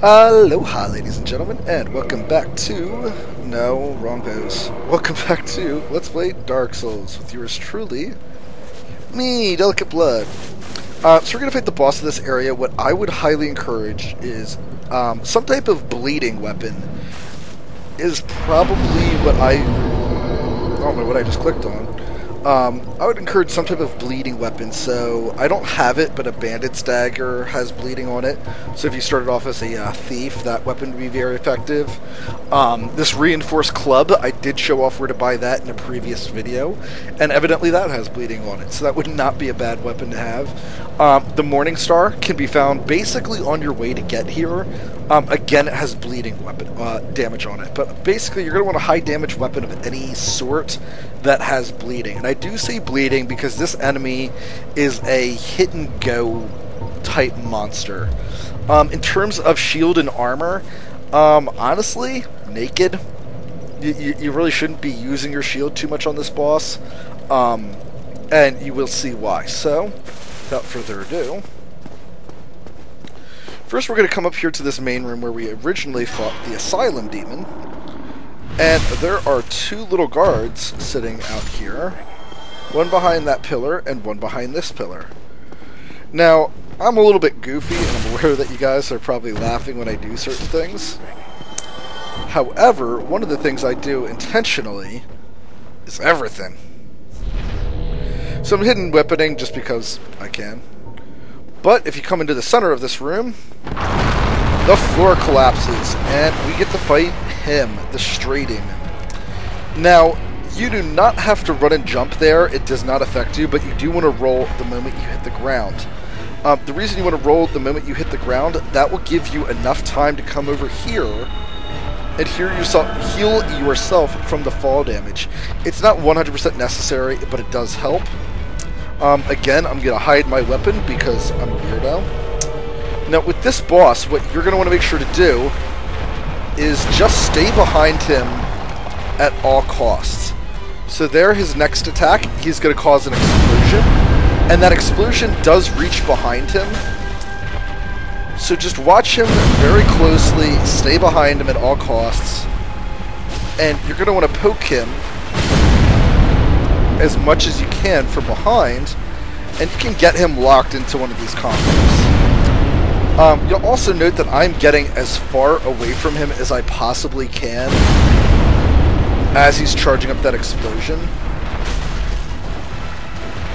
Aloha, ladies and gentlemen, and welcome back to... No, wrong pose. Welcome back to Let's Play Dark Souls with yours truly, me, Delicate Blood. So we're going to fight the boss of this area. What I would highly encourage is some type of bleeding weapon is probably what I don't know what I just clicked on. I would encourage some type of bleeding weapon, so I don't have it, but a bandit's dagger has bleeding on it, so if you started off as a thief, that weapon would be very effective. This reinforced club, I did show off where to buy that in a previous video, and evidently that has bleeding on it, so that would not be a bad weapon to have. The Morning Star can be found basically on your way to get here. Again, it has bleeding weapon damage on it, but basically you're going to want a high damage weapon of any sort that has bleeding. And I do say bleeding because this enemy is a hit and go type monster. In terms of shield and armor, honestly, naked. You really shouldn't be using your shield too much on this boss, and you will see why. So, without further ado, first we're going to come up here to this main room where we originally fought the Asylum Demon. And there are two little guards sitting out here. One behind that pillar and one behind this pillar. Now, I'm a little bit goofy and I'm aware that you guys are probably laughing when I do certain things. However, one of the things I do intentionally is everything. So I'm hidden weaponing just because I can. But if you come into the center of this room, the floor collapses, and we get to fight him, the Stray Demon. Now, you do not have to run and jump there, it does not affect you, but you do want to roll the moment you hit the ground. The reason you want to roll the moment you hit the ground, that will give you enough time to come over here and heal yourself from the fall damage. It's not 100% necessary, but it does help. Again, I'm going to hide my weapon because I'm a weirdo. Now, with this boss, what you're going to want to make sure to do is just stay behind him at all costs. So there, his next attack, he's going to cause an explosion, and that explosion does reach behind him. So just watch him very closely, stay behind him at all costs, and you're going to want to poke him as much as you can from behind, and you can get him locked into one of these combos. You'll also note that I'm getting as far away from him as I possibly can as he's charging up that explosion,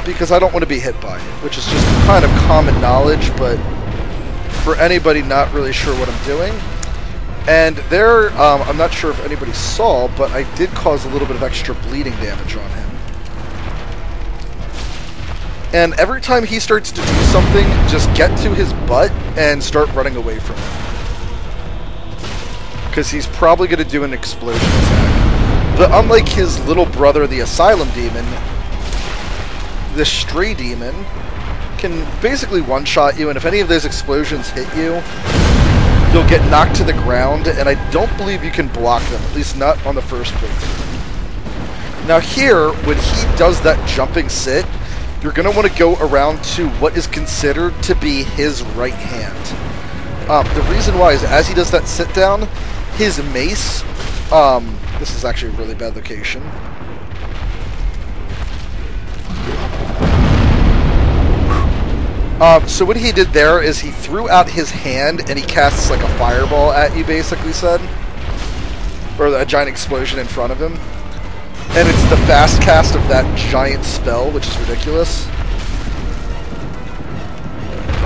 because I don't want to be hit by it, which is just kind of common knowledge, but for anybody not really sure what I'm doing. And there, I'm not sure if anybody saw, but I did cause a little bit of extra bleeding damage on him. And every time he starts to do something, just get to his butt and start running away from him, because he's probably going to do an explosion attack. But unlike his little brother, the Asylum Demon, the Stray Demon can basically one-shot you, and if any of those explosions hit you, you'll get knocked to the ground, and I don't believe you can block them, at least not on the first playthrough. Now here, when he does that jumping sit, you're going to want to go around to what is considered to be his right hand. The reason why is as he does that sit down, his mace, this is actually a really bad location. So what he did there is he threw out his hand and he casts like a fireball at you, basically said. Or a giant explosion in front of him. And it's the fast cast of that giant spell, which is ridiculous.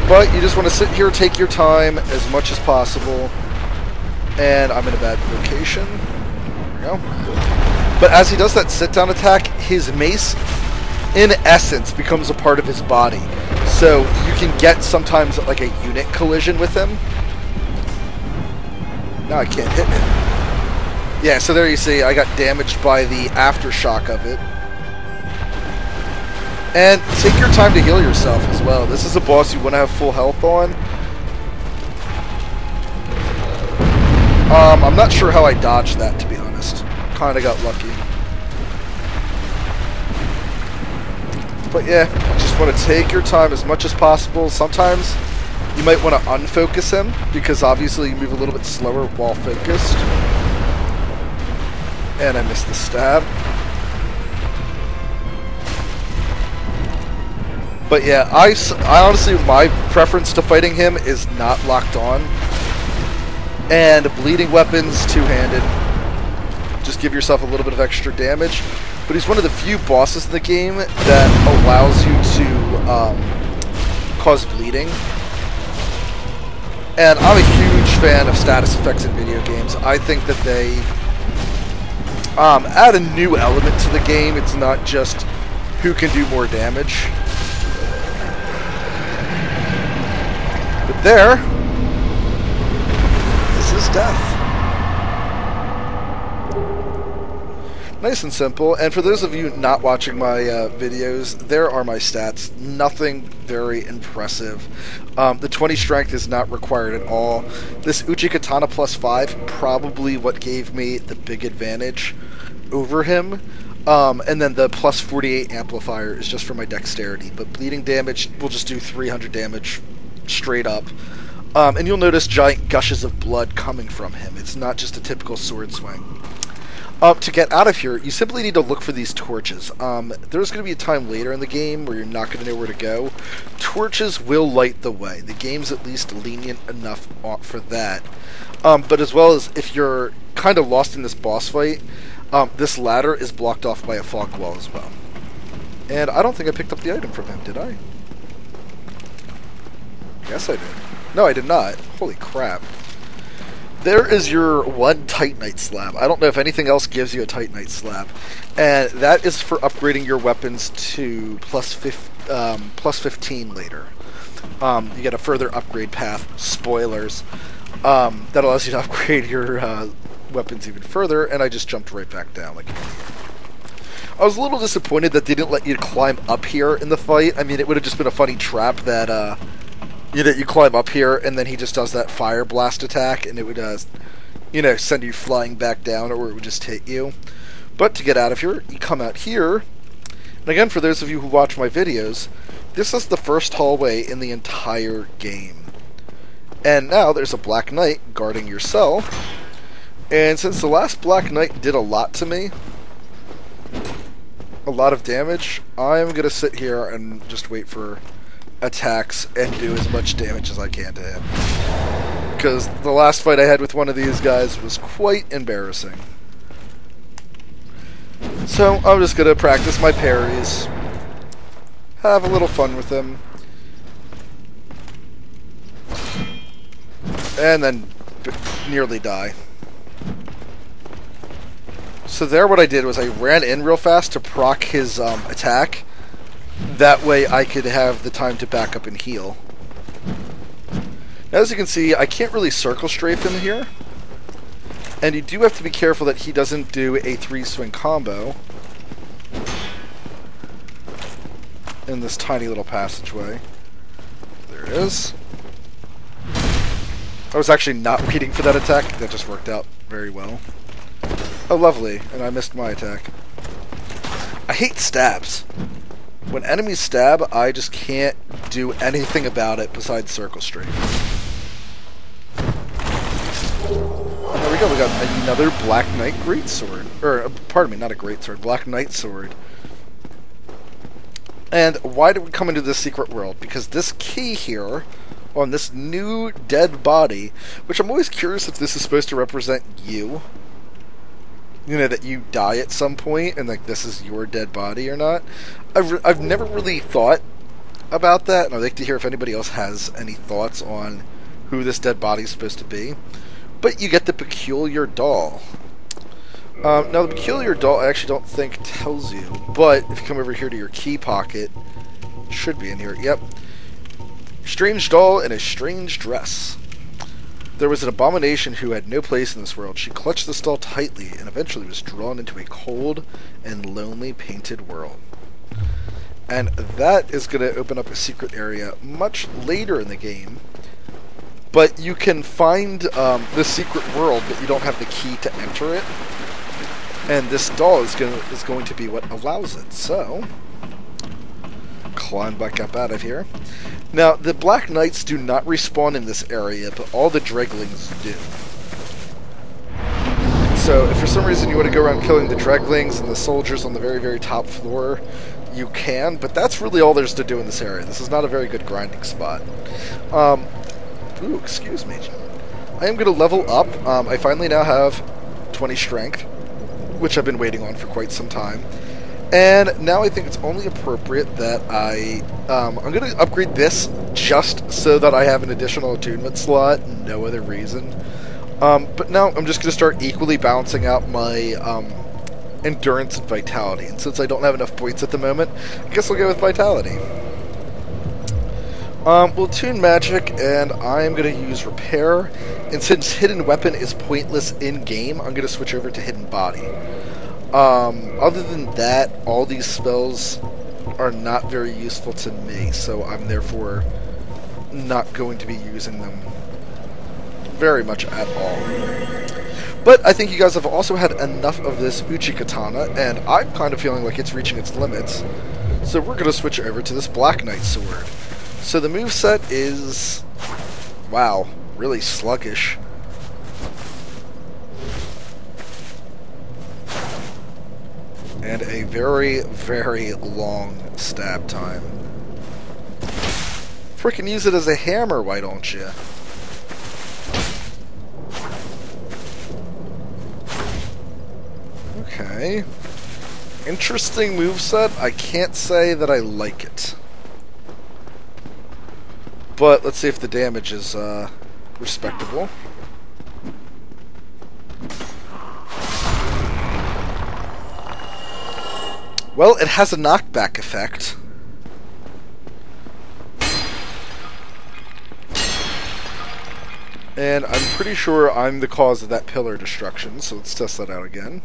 But you just want to sit here, take your time as much as possible. And I'm in a bad location. There we go. But as he does that sit-down attack, his mace, in essence, becomes a part of his body. So you can get sometimes like a unit collision with him. Now I can't hit him. Yeah, so there you see, I got damaged by the aftershock of it. And take your time to heal yourself as well. This is a boss you want to have full health on. I'm not sure how I dodged that, to be honest. Kinda got lucky. But yeah, just want to take your time as much as possible. Sometimes You might want to unfocus him, because obviously you move a little bit slower while focused. And I missed the stab. But yeah, I honestly, my preference to fighting him is not locked on. And bleeding weapons, two-handed. Just give yourself a little bit of extra damage. But he's one of the few bosses in the game that allows you to cause bleeding. And I'm a huge fan of status effects in video games. I think that they add a new element to the game. It's not just who can do more damage. But there, this is death. Nice and simple. And for those of you not watching my videos, there are my stats. Nothing very impressive. The 20 strength is not required at all. This Uchi Katana plus 5, probably what gave me the big advantage over him. And then the plus 48 amplifier is just for my dexterity. But bleeding damage will just do 300 damage straight up. And you'll notice giant gushes of blood coming from him. It's not just a typical sword swing. To get out of here, you simply need to look for these torches. There's going to be a time later in the game where you're not going to know where to go. Torches will light the way. The game's at least lenient enough for that. But as well as if you're kind of lost in this boss fight, this ladder is blocked off by a fog wall as well. And I don't think I picked up the item from him, did I? Yes, I did. No, I did not. Holy crap. There is your one Titanite slab. I don't know if anything else gives you a Titanite slab. And that is for upgrading your weapons to plus 15 later. You get a further upgrade path. Spoilers. That allows you to upgrade your weapons even further, and I just jumped right back down like an idiot. I was a little disappointed that they didn't let you climb up here in the fight. I mean, it would have just been a funny trap that you climb up here, and then he just does that fire blast attack, and it would, send you flying back down, or it would just hit you. But to get out of here, you come out here, and again, for those of you who watch my videos, this is the first hallway in the entire game. And now there's a Black Knight guarding your cell, and since the last Black Knight did a lot to me, a lot of damage, I'm going to sit here and just wait for attacks and do as much damage as I can to him. Because the last fight I had with one of these guys was quite embarrassing. So I'm just going to practice my parries, have a little fun with them, and then nearly die. So there what I did was I ran in real fast to proc his attack. That way I could have the time to back up and heal. Now, as you can see, I can't really circle strafe him here. And you do have to be careful that he doesn't do a 3-swing combo in this tiny little passageway. There it is. I was actually not waiting for that attack. That just worked out very well. Oh, lovely. And I missed my attack. I hate stabs. When enemies stab, I just can't do anything about it besides circle strafe. There we go, we got another Black Knight Greatsword. Or, pardon me, not a Greatsword, Black Knight Sword. And why did we come into this secret world? Because this key here, on this new dead body, which I'm always curious if this is supposed to represent you. You know, that you die at some point, and like this is your dead body or not. I've never really thought about that, and I'd like to hear if anybody else has any thoughts on who this dead body is supposed to be. But you get the Peculiar Doll. Now, the Peculiar Doll I actually don't think tells you, but if you come over here to your key pocket, it should be in here, yep. Strange doll in a strange dress. There was an abomination who had no place in this world. She clutched this doll tightly and eventually was drawn into a cold and lonely painted world. And that is going to open up a secret area much later in the game. But you can find this secret world, but you don't have the key to enter it. And this doll is going to be what allows it. So, climb back up out of here. Now, the Black Knights do not respawn in this area, but all the Dreglings do. So, if for some reason you want to go around killing the Dreglings and the soldiers on the very, very top floor, you can, but that's really all there's to do in this area. This is not a very good grinding spot. Ooh, excuse me. I am going to level up. I finally now have 20 strength, which I've been waiting on for quite some time. And now I think it's only appropriate that I'm going to upgrade this just so that I have an additional attunement slot, no other reason. But now I'm just going to start equally balancing out my endurance and vitality. And since I don't have enough points at the moment, I guess I'll go with vitality. We'll tune magic, and I'm going to use repair. And since hidden weapon is pointless in-game, I'm going to switch over to hidden body. Other than that, all these spells are not very useful to me, so I'm therefore not going to be using them very much at all. But I think you guys have also had enough of this Uchi Katana, and I'm kind of feeling like it's reaching its limits. So we're going to switch over to this Black Knight sword. So the moveset is, wow, really sluggish. And a very, very long stab time. Frickin' use it as a hammer, why don't you? Okay. Interesting moveset. I can't say that I like it. But let's see if the damage is respectable. Well, it has a knockback effect. And I'm pretty sure I'm the cause of that pillar destruction, so let's test that out again.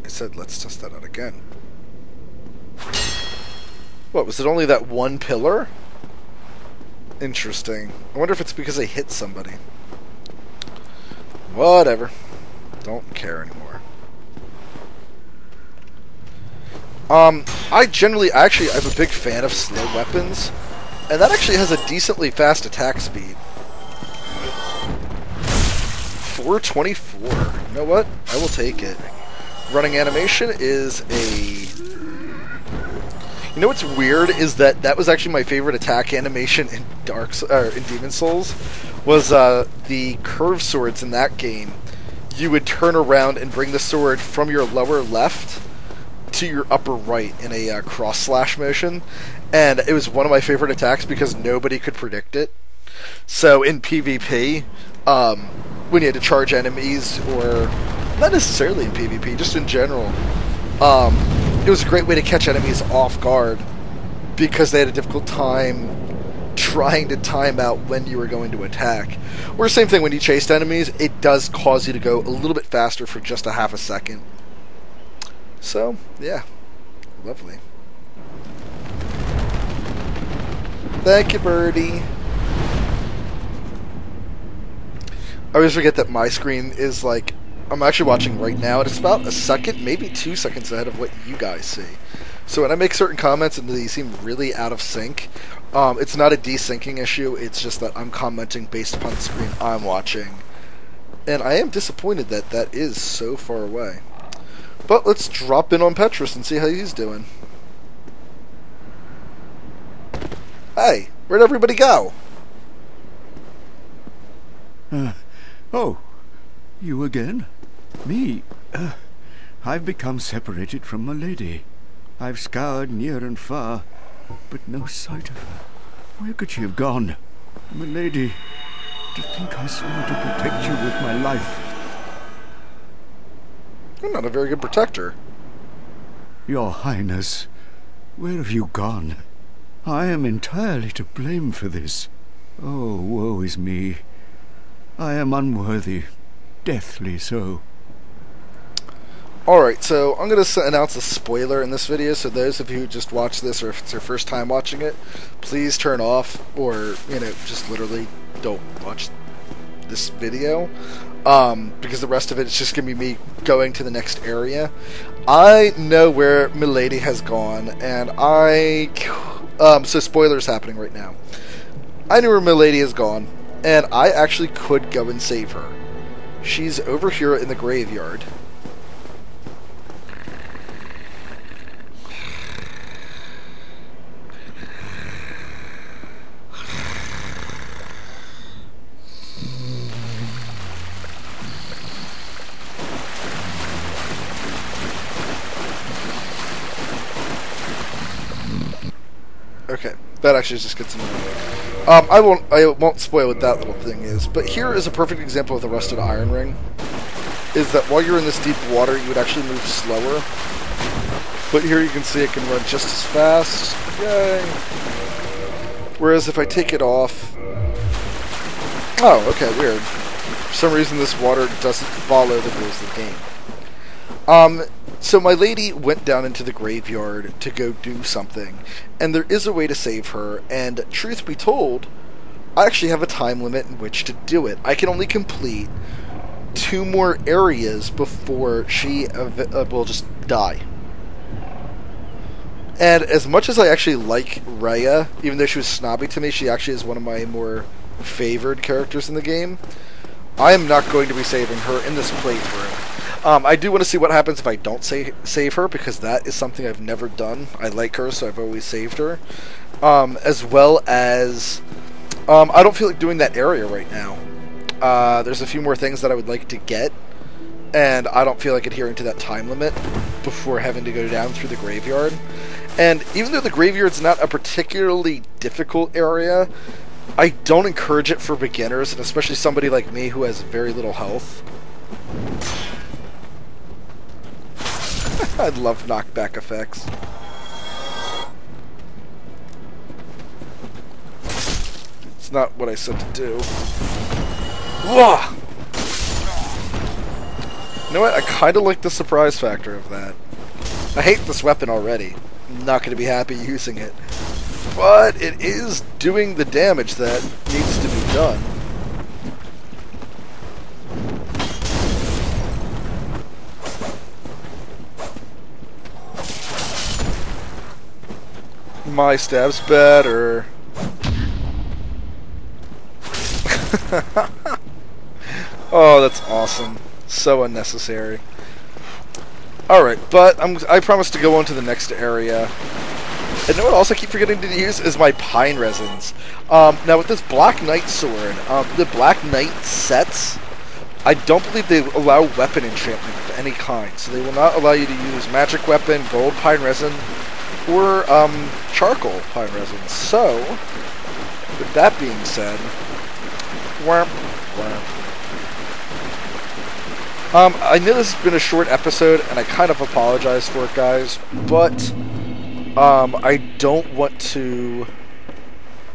I said let's test that out again. What, was it only that one pillar? Interesting. I wonder if it's because I hit somebody. Whatever. Don't care anymore. I'm a big fan of slow weapons, and that actually has a decently fast attack speed. 424. You know what? I will take it. Running animation is a... You know what's weird is that was actually my favorite attack animation in in Demon Souls, was the curved swords in that game. You would turn around and bring the sword from your lower left to your upper right in a cross slash motion, and it was one of my favorite attacks because nobody could predict it. So in PvP, when you had to charge enemies, or not necessarily in PvP, just in general, it was a great way to catch enemies off guard because they had a difficult time trying to time out when you were going to attack. Or same thing when you chased enemies, it does cause you to go a little bit faster for just a half a second. So, yeah. Lovely. Thank you, birdie. I always forget that my screen is like... I'm actually watching right now, and it's about a second, maybe 2 seconds ahead of what you guys see. So when I make certain comments and they seem really out of sync, it's not a desyncing issue, it's just that I'm commenting based upon the screen I'm watching. And I am disappointed that that is so far away. But let's drop in on Petrus and see how he's doing. Hey, where'd everybody go? Oh, you again? Me? I've become separated from my lady. I've scoured near and far, but no sight of her. Where could she have gone? My lady, to think I swore to protect you with my life. You're not a very good protector. Your Highness, where have you gone? I am entirely to blame for this. Oh, woe is me. I am unworthy, deathly so. Alright, so I'm going to announce a spoiler in this video, so those of you who just watched this, or if it's your first time watching it, please turn off, or, just literally don't watch this video, because the rest of it is just going to be me going to the next area. I know where Milady has gone, and I So spoilers happening right now. I know where Milady is gone, and I actually could go and save her. She's over here in the graveyard. Okay, that actually just gets annoying. I won't spoil what that little thing is, but here is a perfect example of the rusted iron ring. Is that while you're in this deep water, you would actually move slower. But here you can see it can run just as fast. Yay! Whereas if I take it off... Oh, okay, weird. For some reason this water doesn't follow the rules of the game. So my lady went down into the graveyard to go do something, and there is a way to save her, and truth be told, I actually have a time limit in which to do it. I can only complete 2 more areas before she will just die. And as much as I actually like Rhea, even though she was snobby to me, she actually is one of my more favored characters in the game. I am not going to be saving her in this playthrough. I do want to see what happens if I don't save her, because that is something I've never done. I like her, so I've always saved her. As well as, I don't feel like doing that area right now. There's a few more things that I would like to get, and I don't feel like adhering to that time limit before having to go down through the graveyard. And even though the graveyard's not a particularly difficult area, I don't encourage it for beginners, and especially somebody like me who has very little health. I love knockback effects. It's not what I said to do. Whoa! You know what? I kind of like the surprise factor of that. I hate this weapon already. I'm not going to be happy using it. But it is doing the damage that needs to be done. My stab's better. Oh, that's awesome. So unnecessary. Alright, but I promise to go on to the next area. And you know what else I keep forgetting to use is my pine resins. Now with this Black Knight sword, the Black Knight sets, I don't believe they allow weapon enchantment of any kind. So they will not allow you to use magic weapon, gold pine resin, or charcoal pine resin. So, with that being said, whamp, whamp. I know this has been a short episode, and I kind of apologize for it, guys, but I don't want to...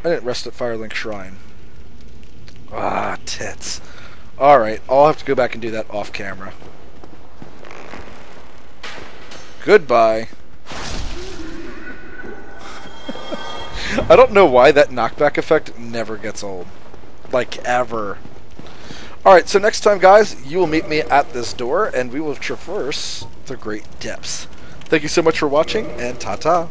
I didn't rest at Firelink Shrine. Ah, tits. Alright, I'll have to go back and do that off camera. Goodbye. I don't know why that knockback effect never gets old. Like, ever. Alright, so next time, guys, you will meet me at this door, and we will traverse the great depths. Thank you so much for watching, and ta-ta.